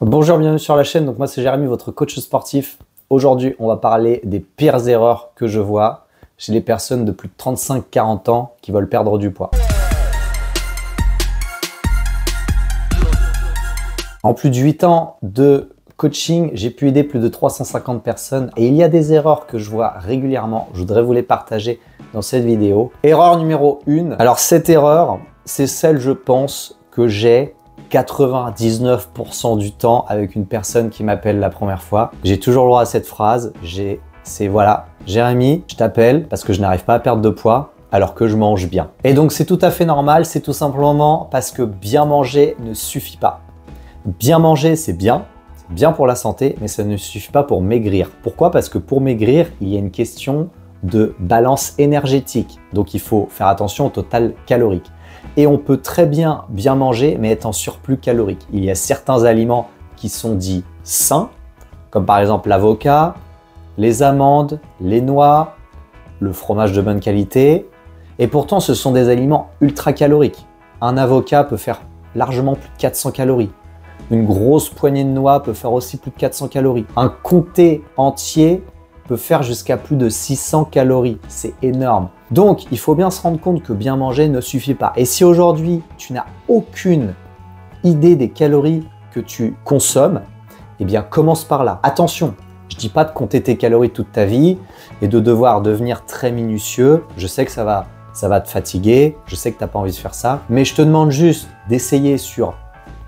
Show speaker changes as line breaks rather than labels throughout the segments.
Bonjour, bienvenue sur la chaîne. Donc moi c'est Jérémy, votre coach sportif. Aujourd'hui, on va parler des pires erreurs que je vois chez les personnes de plus de 35-40 ans qui veulent perdre du poids. En plus de 8 ans de coaching, j'ai pu aider plus de 350 personnes et il y a des erreurs que je vois régulièrement. Je voudrais vous les partager dans cette vidéo. Erreur numéro 1. Alors cette erreur, c'est celle, je pense, que j'ai 99% du temps avec une personne qui m'appelle la première fois. J'ai toujours le droit à cette phrase. C'est voilà, Jérémy, je t'appelle parce que je n'arrive pas à perdre de poids alors que je mange bien. Et donc c'est tout à fait normal, c'est tout simplement parce que bien manger ne suffit pas. Bien manger, c'est bien pour la santé, mais ça ne suffit pas pour maigrir. Pourquoi? Parce que pour maigrir, il y a une question de balance énergétique. Donc il faut faire attention au total calorique. Et on peut très bien manger, mais être en surplus calorique. Il y a certains aliments qui sont dits sains, comme par exemple l'avocat, les amandes, les noix, le fromage de bonne qualité. Et pourtant, ce sont des aliments ultra caloriques. Un avocat peut faire largement plus de 400 calories. Une grosse poignée de noix peut faire aussi plus de 400 calories. Un comté entier peut faire jusqu'à plus de 600 calories. C'est énorme. Donc, il faut bien se rendre compte que bien manger ne suffit pas. Et si aujourd'hui, tu n'as aucune idée des calories que tu consommes, eh bien, commence par là. Attention, je ne dis pas de compter tes calories toute ta vie et de devoir devenir très minutieux. Je sais que ça va te fatiguer. Je sais que tu n'as pas envie de faire ça. Mais je te demande juste d'essayer sur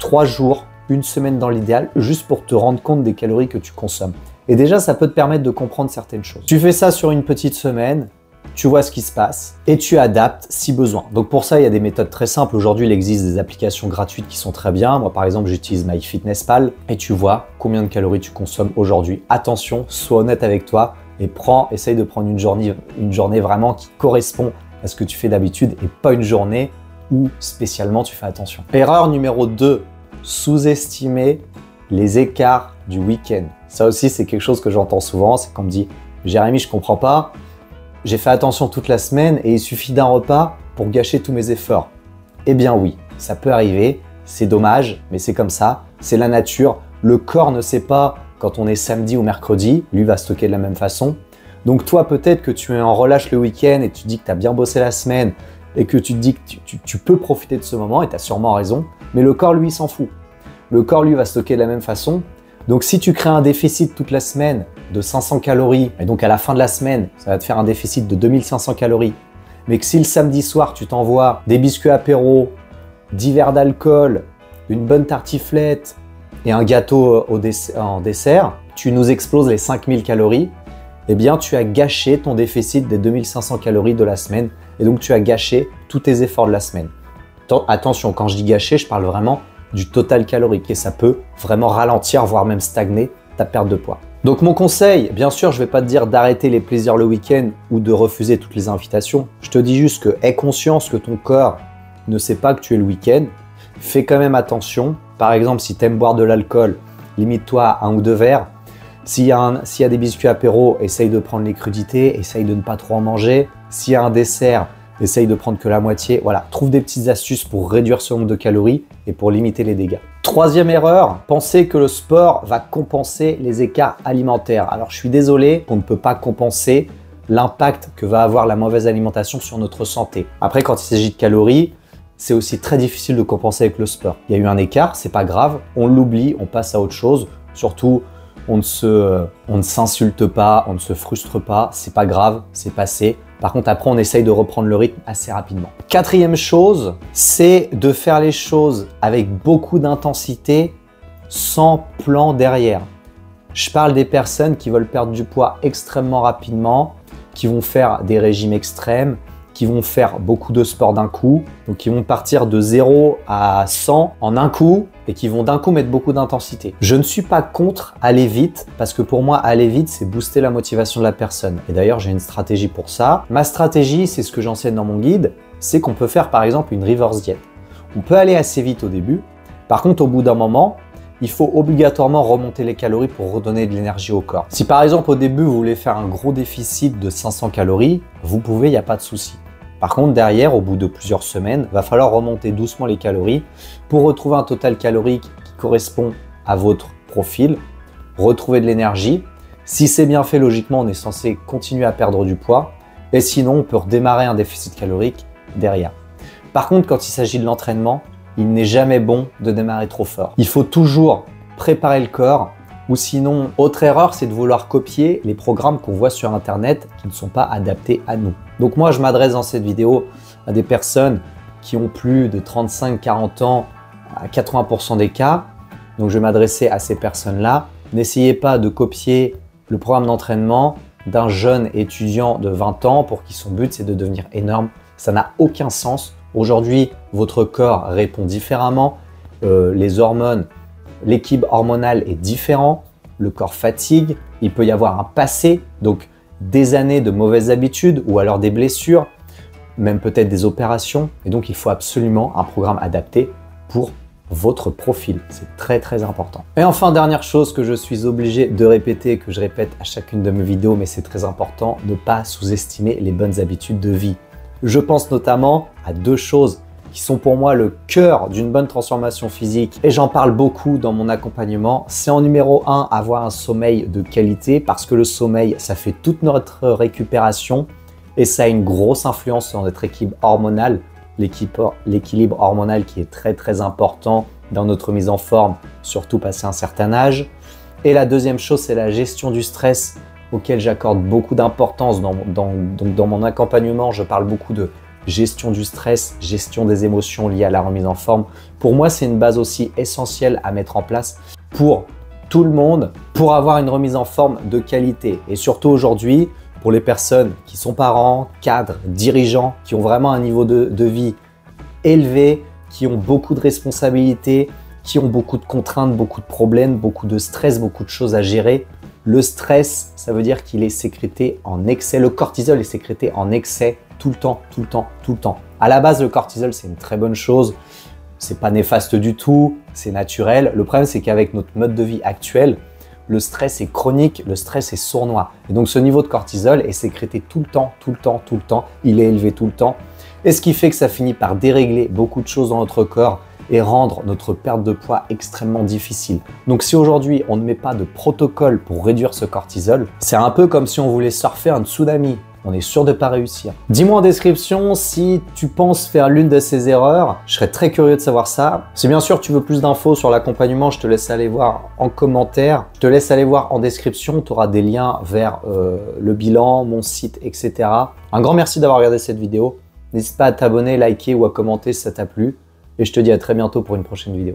3 jours, une semaine dans l'idéal, juste pour te rendre compte des calories que tu consommes. Et déjà, ça peut te permettre de comprendre certaines choses. Tu fais ça sur une petite semaine, tu vois ce qui se passe et tu adaptes si besoin. Donc pour ça, il y a des méthodes très simples. Aujourd'hui, il existe des applications gratuites qui sont très bien. Moi, par exemple, j'utilise MyFitnessPal et tu vois combien de calories tu consommes aujourd'hui. Attention, sois honnête avec toi et essaye de prendre une journée vraiment qui correspond à ce que tu fais d'habitude et pas une journée où spécialement tu fais attention. Erreur numéro 2, sous-estimer les écarts du week-end. Ça aussi, c'est quelque chose que j'entends souvent. C'est qu'on me dit « Jérémy, je comprends pas. J'ai fait attention toute la semaine et il suffit d'un repas pour gâcher tous mes efforts. » Eh bien oui, ça peut arriver. C'est dommage, mais c'est comme ça. C'est la nature. Le corps ne sait pas quand on est samedi ou mercredi. Lui va stocker de la même façon. Donc toi, peut-être que tu es en relâche le week-end et tu dis que tu as bien bossé la semaine et que tu te dis que tu peux profiter de ce moment et tu as sûrement raison. Mais le corps, lui, s'en fout. Le corps, lui, va stocker de la même façon. Donc, si tu crées un déficit toute la semaine de 500 calories, et donc à la fin de la semaine, ça va te faire un déficit de 2500 calories, mais que si le samedi soir, tu t'envoies des biscuits apéro, 10 verres d'alcool, une bonne tartiflette et un gâteau en dessert, tu nous exploses les 5000 calories, eh bien, tu as gâché ton déficit des 2500 calories de la semaine et donc tu as gâché tous tes efforts de la semaine. Attention, quand je dis gâcher, je parle vraiment du total calorique et ça peut vraiment ralentir, voire même stagner ta perte de poids. Donc mon conseil, bien sûr, je ne vais pas te dire d'arrêter les plaisirs le week-end ou de refuser toutes les invitations. Je te dis juste que aie conscience que ton corps ne sait pas que tu es le week-end. Fais quand même attention. Par exemple, si tu aimes boire de l'alcool, limite-toi à 1 ou 2 verres. S'il y a des biscuits apéro, essaye de prendre les crudités, essaye de ne pas trop en manger. S'il y a un dessert, essaye de prendre que la moitié. Voilà, trouve des petites astuces pour réduire ce nombre de calories et pour limiter les dégâts. Troisième erreur, penser que le sport va compenser les écarts alimentaires. Alors, je suis désolé, on ne peut pas compenser l'impact que va avoir la mauvaise alimentation sur notre santé. Après, quand il s'agit de calories, c'est aussi très difficile de compenser avec le sport. Il y a eu un écart, c'est pas grave, on l'oublie, on passe à autre chose. Surtout, on ne s'insulte pas, on ne se frustre pas, c'est pas grave, c'est passé. Par contre, après, on essaye de reprendre le rythme assez rapidement. Quatrième chose, c'est de faire les choses avec beaucoup d'intensité, sans plan derrière. Je parle des personnes qui veulent perdre du poids extrêmement rapidement, qui vont faire des régimes extrêmes, qui vont faire beaucoup de sport d'un coup, donc qui vont partir de 0 à 100 en un coup et qui vont d'un coup mettre beaucoup d'intensité. Je ne suis pas contre aller vite parce que pour moi, aller vite, c'est booster la motivation de la personne. Et d'ailleurs, j'ai une stratégie pour ça. Ma stratégie, c'est ce que j'enseigne dans mon guide, c'est qu'on peut faire par exemple une reverse diet. On peut aller assez vite au début. Par contre, au bout d'un moment, il faut obligatoirement remonter les calories pour redonner de l'énergie au corps. Si par exemple au début vous voulez faire un gros déficit de 500 calories, vous pouvez, il n'y a pas de souci. Par contre, derrière, au bout de plusieurs semaines, il va falloir remonter doucement les calories pour retrouver un total calorique qui correspond à votre profil, retrouver de l'énergie. Si c'est bien fait, logiquement, on est censé continuer à perdre du poids. Et sinon, on peut redémarrer un déficit calorique derrière. Par contre, quand il s'agit de l'entraînement, il n'est jamais bon de démarrer trop fort. Il faut toujours préparer le corps. Ou sinon, autre erreur, c'est de vouloir copier les programmes qu'on voit sur Internet qui ne sont pas adaptés à nous. Donc moi, je m'adresse dans cette vidéo à des personnes qui ont plus de 35-40 ans à 80% des cas. Donc je vais m'adresser à ces personnes-là. N'essayez pas de copier le programme d'entraînement d'un jeune étudiant de 20 ans pour qui son but c'est de devenir énorme. Ça n'a aucun sens. Aujourd'hui, votre corps répond différemment. Les hormones, l'équilibre hormonal est différent. Le corps fatigue. Il peut y avoir un passé, donc des années de mauvaises habitudes ou alors des blessures, même peut-être des opérations. Et donc, il faut absolument un programme adapté pour votre profil. C'est très, très important. Et enfin, dernière chose que je suis obligé de répéter, que je répète à chacune de mes vidéos, mais c'est très important, ne pas sous-estimer les bonnes habitudes de vie. Je pense notamment à deux choses qui sont pour moi le cœur d'une bonne transformation physique et j'en parle beaucoup dans mon accompagnement. C'est en numéro 1, avoir un sommeil de qualité parce que le sommeil, ça fait toute notre récupération et ça a une grosse influence sur notre équilibre hormonal. L'équilibre hormonal qui est très très important dans notre mise en forme, surtout passé un certain âge. Et la deuxième chose, c'est la gestion du stress auquel j'accorde beaucoup d'importance. Dans mon accompagnement, je parle beaucoup de gestion du stress, gestion des émotions liées à la remise en forme. Pour moi, c'est une base aussi essentielle à mettre en place pour tout le monde, pour avoir une remise en forme de qualité. Et surtout aujourd'hui, pour les personnes qui sont parents, cadres, dirigeants, qui ont vraiment un niveau de vie élevé, qui ont beaucoup de responsabilités, qui ont beaucoup de contraintes, beaucoup de problèmes, beaucoup de stress, beaucoup de choses à gérer. Le stress, ça veut dire qu'il est sécrété en excès. Le cortisol est sécrété en excès tout le temps, tout le temps, tout le temps. À la base, le cortisol, c'est une très bonne chose. C'est pas néfaste du tout, c'est naturel. Le problème, c'est qu'avec notre mode de vie actuel, le stress est chronique, le stress est sournois. Et donc, ce niveau de cortisol est sécrété tout le temps, tout le temps, tout le temps. Il est élevé tout le temps. Et ce qui fait que ça finit par dérégler beaucoup de choses dans notre corps et rendre notre perte de poids extrêmement difficile. Donc, si aujourd'hui, on ne met pas de protocole pour réduire ce cortisol, c'est un peu comme si on voulait surfer un tsunami. On est sûr de ne pas réussir. Dis-moi en description si tu penses faire l'une de ces erreurs. Je serais très curieux de savoir ça. Si bien sûr tu veux plus d'infos sur l'accompagnement, je te laisse aller voir en commentaire. Je te laisse aller voir en description. Tu auras des liens vers le bilan, mon site, etc. Un grand merci d'avoir regardé cette vidéo. N'hésite pas à t'abonner, liker ou à commenter si ça t'a plu. Et je te dis à très bientôt pour une prochaine vidéo.